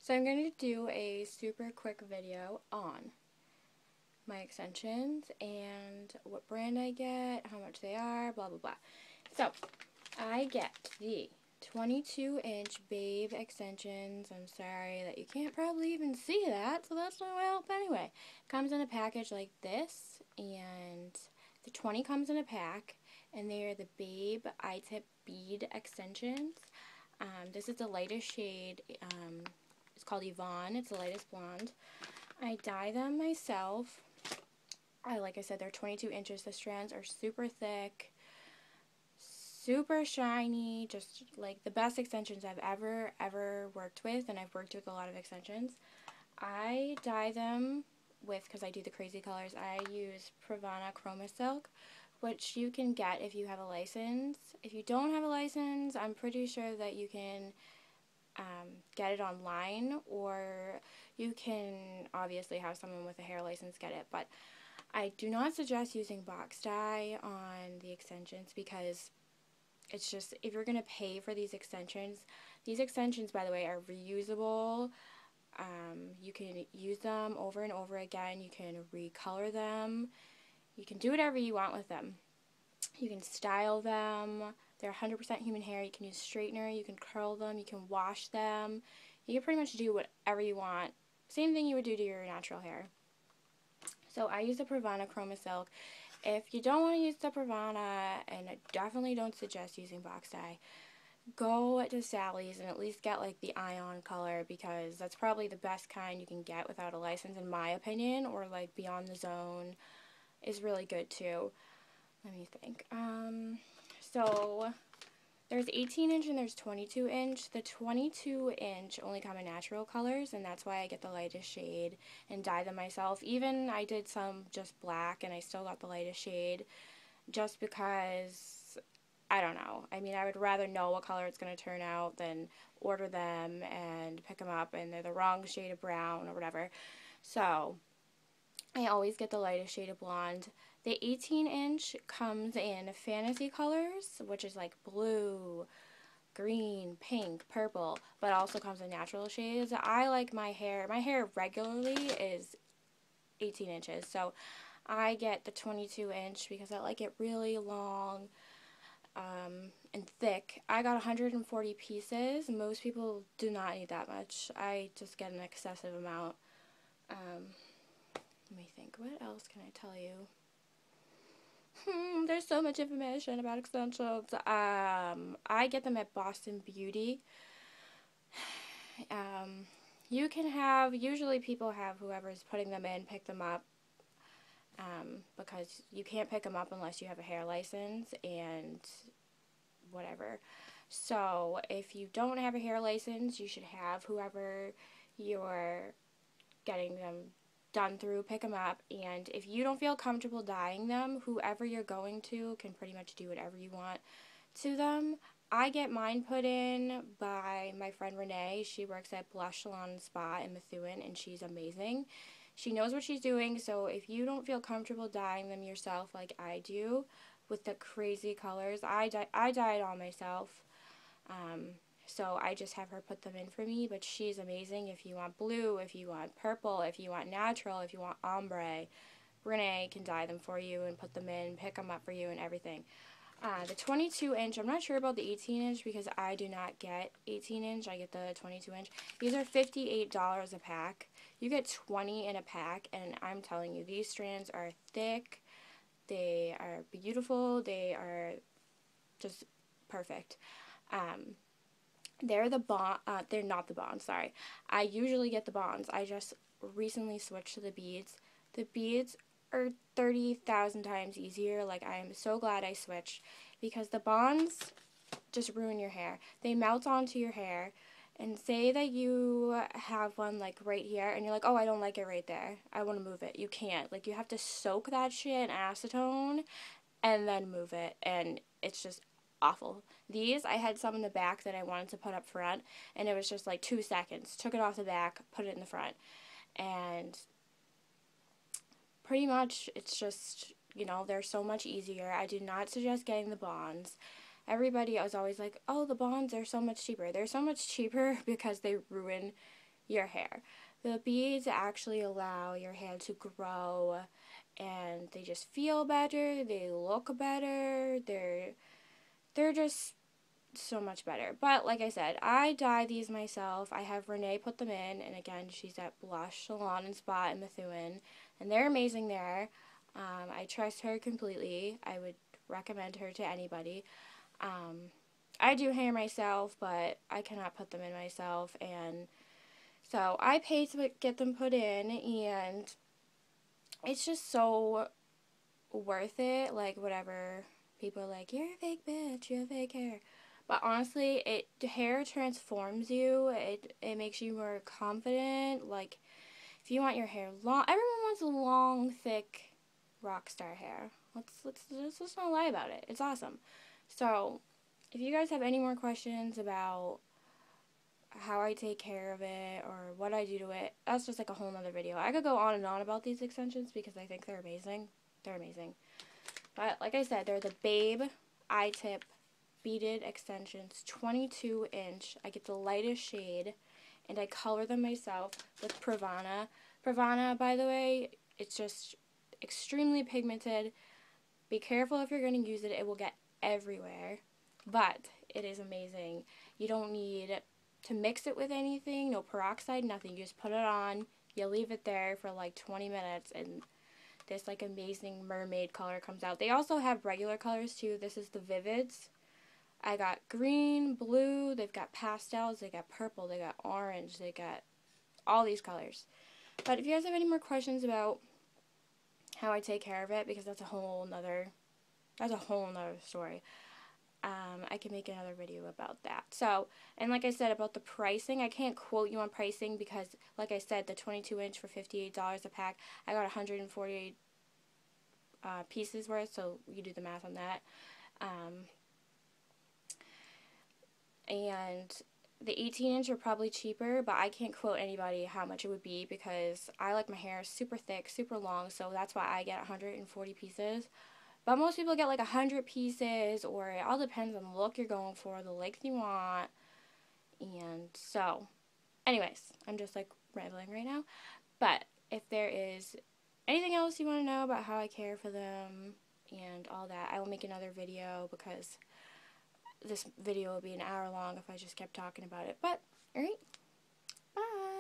So I'm going to do a super quick video on my extensions and what brand I get, how much they are, blah blah blah. So I get the 22-inch Babe extensions. I'm sorry that you can't probably even see that, so that's not going to help anyway. It comes in a package like this, and the 20 comes in a pack, and they are the Babe I-tip bead extensions. This is the lightest shade. It's called Yvonne. It's the lightest blonde. I dye them myself. Like I said, they're 22 inches. The strands are super thick, super shiny, just like the best extensions I've ever worked with, and I've worked with a lot of extensions. I dye them with, because I do the crazy colors, I use Pravana Chroma Silk, which you can get if you have a license. If you don't have a license, I'm pretty sure that you can get it online, or you can obviously have someone with a hair license get it, but I do not suggest using box dye on the extensions, because it's just, if you're going to pay for these extensions, by the way, are reusable. You can use them over and over again. You can recolor them. You can do whatever you want with them. You can style them. They're 100% human hair. You can use straightener. You can curl them. You can wash them. You can pretty much do whatever you want. Same thing you would do to your natural hair. So I use the Pravana Chroma Silk. If you don't want to use the Pravana, and I definitely don't suggest using box dye, go to Sally's and at least get like the Ion color, because that's probably the best kind you can get without a license in my opinion, or like Beyond the Zone is really good too. Let me think. So there's 18-inch and there's 22-inch. The 22-inch only come in natural colors, and that's why I get the lightest shade and dye them myself. Even I did some just black, and I still got the lightest shade, just because, I don't know. I mean, I would rather know what color it's going to turn out than order them and pick them up and they're the wrong shade of brown or whatever. So I always get the lightest shade of blonde. The 18-inch comes in fantasy colors, which is like blue, green, pink, purple, but also comes in natural shades. I like my hair regularly is 18 inches, so I get the 22-inch because I like it really long and thick. I got 140 pieces. Most people do not need that much. I just get an excessive amount. Let me think, what else can I tell you? There's so much information about extensions. I get them at Boston Beauty. You can have, usually people have whoever's putting them in pick them up, because you can't pick them up unless you have a hair license and whatever. So if you don't have a hair license, you should have whoever you're getting them done through pick them up. And if you don't feel comfortable dyeing them, whoever you're going to can pretty much do whatever you want to them. I get mine put in by my friend Renee. She works at Blush Salon Spa in Methuen, and she's amazing. She knows what she's doing, so if you don't feel comfortable dyeing them yourself like I do with the crazy colors, I dye it all myself. So I just have her put them in for me, but she's amazing. If you want blue, if you want purple, if you want natural, if you want ombre, Renee can dye them for you and put them in, pick them up for you and everything. The 22-inch, I'm not sure about the 18-inch because I do not get 18-inch. I get the 22-inch. These are $58 a pack. You get 20 in a pack, and I'm telling you, these strands are thick. They are beautiful. They are just perfect. They're not the bonds, sorry. I usually get the bonds. I just recently switched to the beads. The beads are 30,000 times easier. Like, I am so glad I switched, because the bonds just ruin your hair. They melt onto your hair, and say that you have one like right here and you're like, oh, I don't like it right there, I want to move it. You can't. Like, you have to soak that shit in acetone and then move it, and it's just awful. These, I had some in the back that I wanted to put up front, and it was just like 2 seconds. Took it off the back, put it in the front, and pretty much it's just, you know, they're so much easier. I do not suggest getting the bonds. Everybody was always like, oh, the bonds are so much cheaper. They're so much cheaper because they ruin your hair. The beads actually allow your hair to grow, and they just feel better, they look better, they're just so much better. But like I said, I dye these myself. I have Renee put them in, and again, she's at Blush Salon and Spa in Methuen, and they're amazing there. I trust her completely. I would recommend her to anybody. I do hair myself, but I cannot put them in myself, and so I pay to get them put in, and it's just so worth it. Like, whatever people are like, you're a fake bitch, you have fake hair. But honestly, hair transforms you. It makes you more confident. Like, if you want your hair long, everyone wants long, thick, rock star hair. Let's not lie about it. It's awesome. So, if you guys have any more questions about how I take care of it or what I do to it, that's just like a whole nother video. I could go on and on about these extensions because I think they're amazing. They're amazing. But like I said, they're the Babe I-Tip beaded extensions, 22-inch. I get the lightest shade, and I color them myself with Pravana. Pravana, by the way, it's just extremely pigmented. Be careful if you're going to use it. It will get everywhere, but it is amazing. You don't need to mix it with anything, no peroxide, nothing. You just put it on, you leave it there for like 20 minutes, and this like amazing mermaid color comes out. They also have regular colors too. This is the Vivids. I got green, blue, they've got pastels, they got purple, they got orange, they got all these colors. But if you guys have any more questions about how I take care of it, because that's a whole nother story, I can make another video about that. So, and like I said about the pricing, I can't quote you on pricing because, like I said, the 22-inch for $58 a pack, I got 148 pieces worth, so you do the math on that. And the 18-inch are probably cheaper, but I can't quote anybody how much it would be because I like my hair super thick, super long, so that's why I get 140 pieces. But most people get like 100 pieces, or it all depends on the look you're going for, the length you want. And so, anyways, I'm just like rambling right now. But if there is anything else you want to know about how I care for them and all that, I will make another video because this video will be an hour long if I just kept talking about it. But, alright, bye!